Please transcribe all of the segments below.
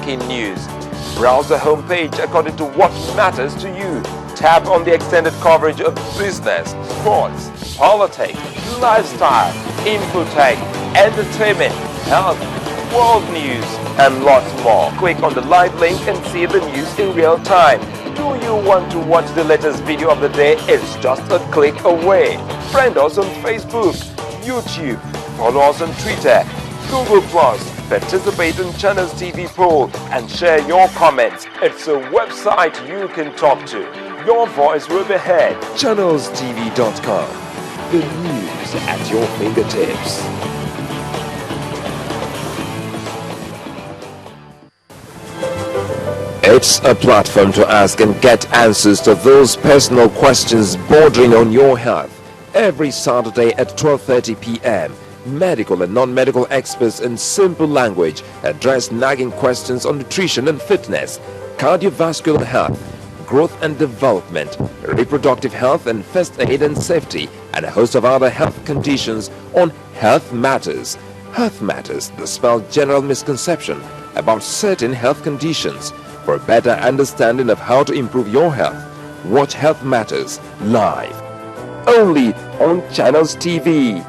breaking news. Browse the homepage according to what matters to you. Tap on the extended coverage of business, sports, politics, lifestyle, infotech, entertainment, health, world news, and lots more. Click on the live link and see the news in real time. Do you want to watch the latest video of the day? It's just a click away. Friend us on Facebook, YouTube, follow us on Twitter, Google+, participate in Channels TV poll and share your comments. It's a website you can talk to. Your voice will be heard. ChannelsTV.com. The news at your fingertips. It's a platform to ask and get answers to those personal questions bordering on your health. Every Saturday at 12:30 p.m. medical and non-medical experts in simple language address nagging questions on nutrition and fitness, cardiovascular health, growth and development, reproductive health and first aid and safety, and a host of other health conditions on Health Matters. Health Matters dispels general misconception about certain health conditions. For a better understanding of how to improve your health, watch Health Matters live, only on Channels TV.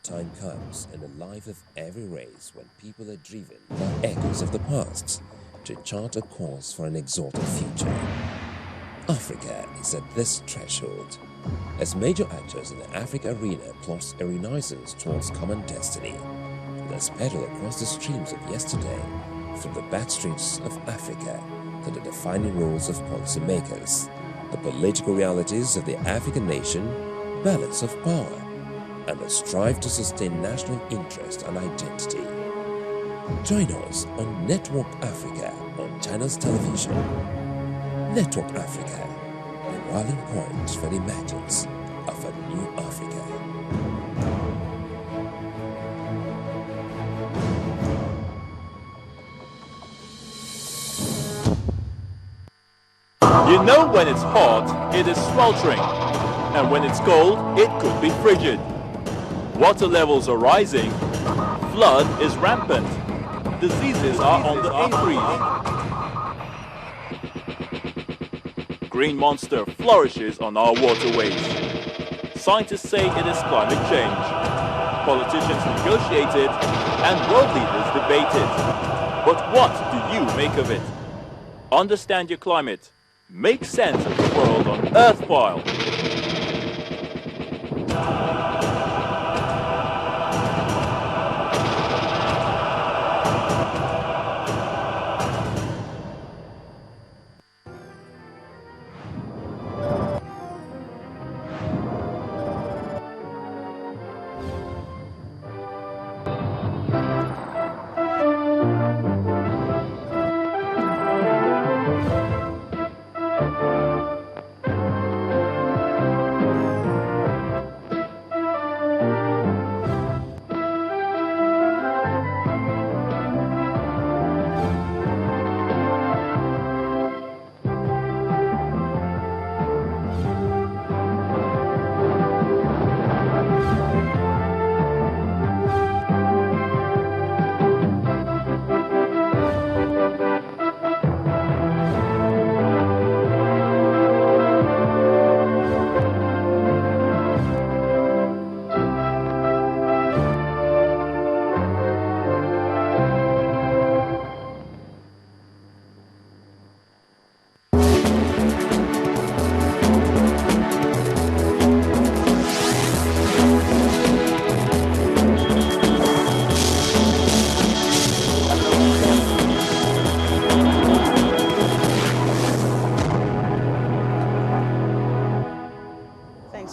Time comes in the life of every race when people are driven by echoes of the past to chart a course for an exalted future. Africa is at this threshold as major actors in the Africa arena plot a renaissance towards common destiny. Let's pedal across the streams of yesterday, from the backstreets of Africa to the defining roles of policymakers, the political realities of the African nation, balance of power, and the strive to sustain national interest and identity. Join us on Network Africa on Channels Television. Network Africa, the rallying point for the emergence of a new Africa. You know when it's hot, it is sweltering, and when it's cold, it could be frigid. Water levels are rising, flood is rampant, diseases are on the increase. Green monster flourishes on our waterways. Scientists say it is climate change. Politicians negotiate it, and world leaders debate it. But what do you make of it? Understand your climate. Make sense of the world on Earthfile.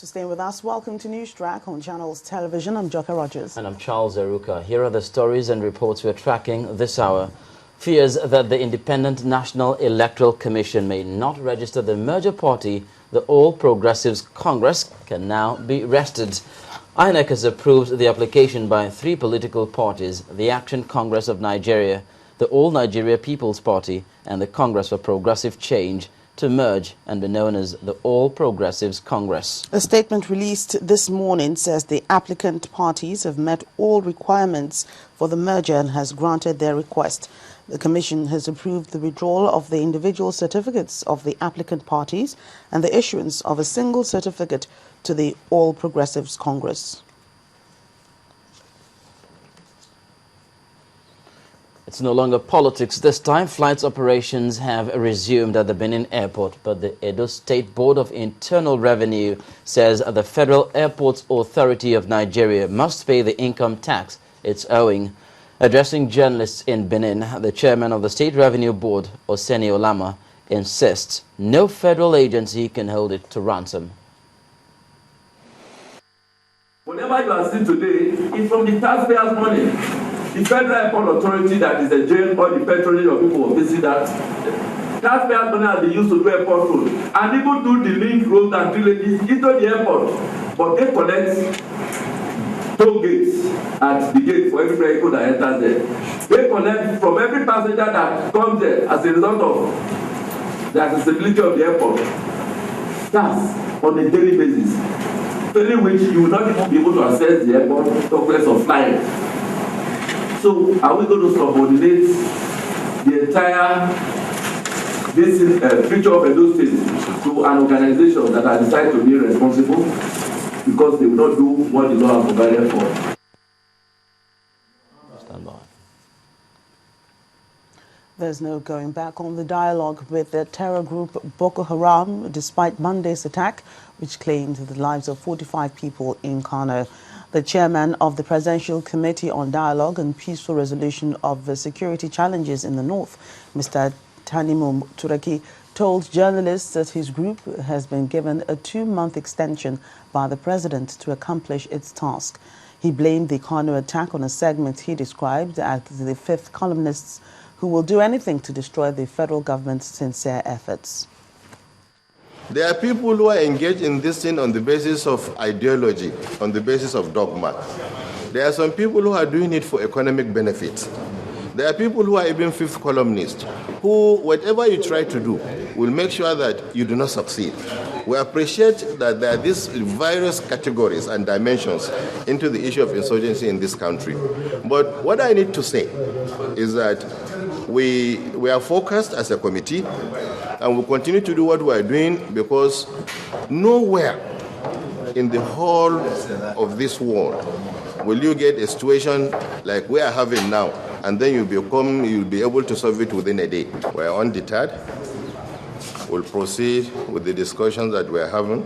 Staying with us. Welcome to News Track on Channels Television. I'm Joka Rogers. And I'm Charles Zeruka. Here are the stories and reports we're tracking this hour. fears that the Independent National Electoral Commission may not register the merger party, the All Progressives Congress, can now be rested. INEC has approved the application by 3 political parties, the Action Congress of Nigeria, the All Nigeria People's Party, and the Congress for Progressive Change, to merge and be known as the All Progressives Congress. A statement released this morning says the applicant parties have met all requirements for the merger and has granted their request. The Commission has approved the withdrawal of the individual certificates of the applicant parties and the issuance of a single certificate to the All Progressives Congress. It's no longer politics this time. Flights operations have resumed at the Benin airport, but the Edo State Board of Internal Revenue says the Federal Airports Authority of Nigeria must pay the income tax it's owing. Addressing journalists in Benin, the chairman of the State Revenue Board, Oseni Olama, insists no federal agency can hold it to ransom. Whatever you are seeing today is from the taxpayers' money. The Federal Airport Authority that is a jail or the patronage of people will visit that. Taxpayers' money has been used to do airport road. And even do the link road and villages into the airport. But they collect toll gates at the gate for every vehicle that enters there. They collect from every passenger that comes there as a result of the accessibility of the airport. That's on a daily basis. Failing which you will not even be able to access the airport complex of flying. So, are we going to subordinate the entire future of Edo State to an organization that has decided to be responsible because they will not do what the law has provided for? Stand by. There's no going back on the dialogue with the terror group Boko Haram, despite Monday's attack, which claimed the lives of 45 people in Kano. The chairman of the Presidential Committee on Dialogue and Peaceful Resolution of the Security Challenges in the North, Mr. Tanimu Turaki, told journalists that his group has been given a 2-month extension by the president to accomplish its task. He blamed the Kano attack on a segment he described as the fifth columnists who will do anything to destroy the federal government's sincere efforts. There are people who are engaged in this thing on the basis of ideology, on the basis of dogma. There are some people who are doing it for economic benefit. There are people who are even fifth columnists, who, whatever you try to do, will make sure that you do not succeed. We appreciate that there are these various categories and dimensions into the issue of insurgency in this country. But what I need to say is that we are focused as a committee, and we'll continue to do what we are doing, because nowhere in the whole of this world will you get a situation like we are having now, and then you'll be able to solve it within a day. We are undeterred. We'll proceed with the discussions that we are having,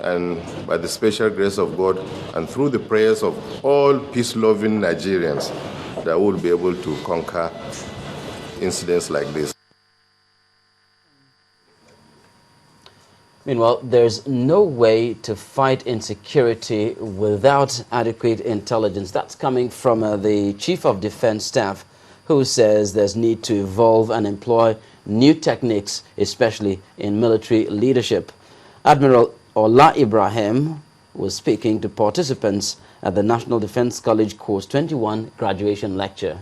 and by the special grace of God and through the prayers of all peace-loving Nigerians, that we'll be able to conquer incidents like this. Meanwhile, there's no way to fight insecurity without adequate intelligence. That's coming from the Chief of Defense Staff, who says there's need to evolve and employ new techniques, especially in military leadership. Admiral Ola Ibrahim was speaking to participants at the National Defense College Course 21 graduation lecture.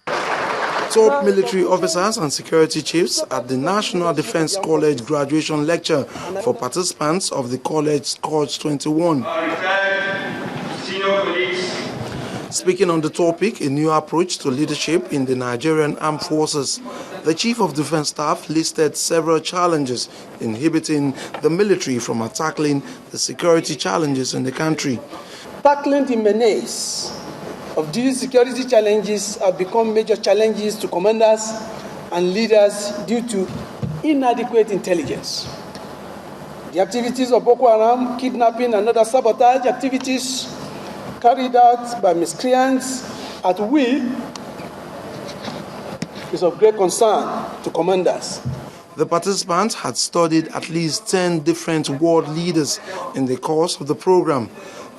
Top military officers and security chiefs at the National Defense College graduation lecture for participants of the college Course 21. Speaking on the topic, a new approach to leadership in the Nigerian Armed Forces, the Chief of Defense Staff listed several challenges inhibiting the military from tackling the security challenges in the country. Tackling the menace of these security challenges have become major challenges to commanders and leaders due to inadequate intelligence. The activities of Boko Haram, kidnapping and other sabotage activities carried out by miscreants at will is of great concern to commanders. The participants had studied at least 10 different world leaders in the course of the program.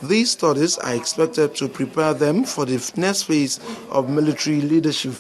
These studies are expected to prepare them for the next phase of military leadership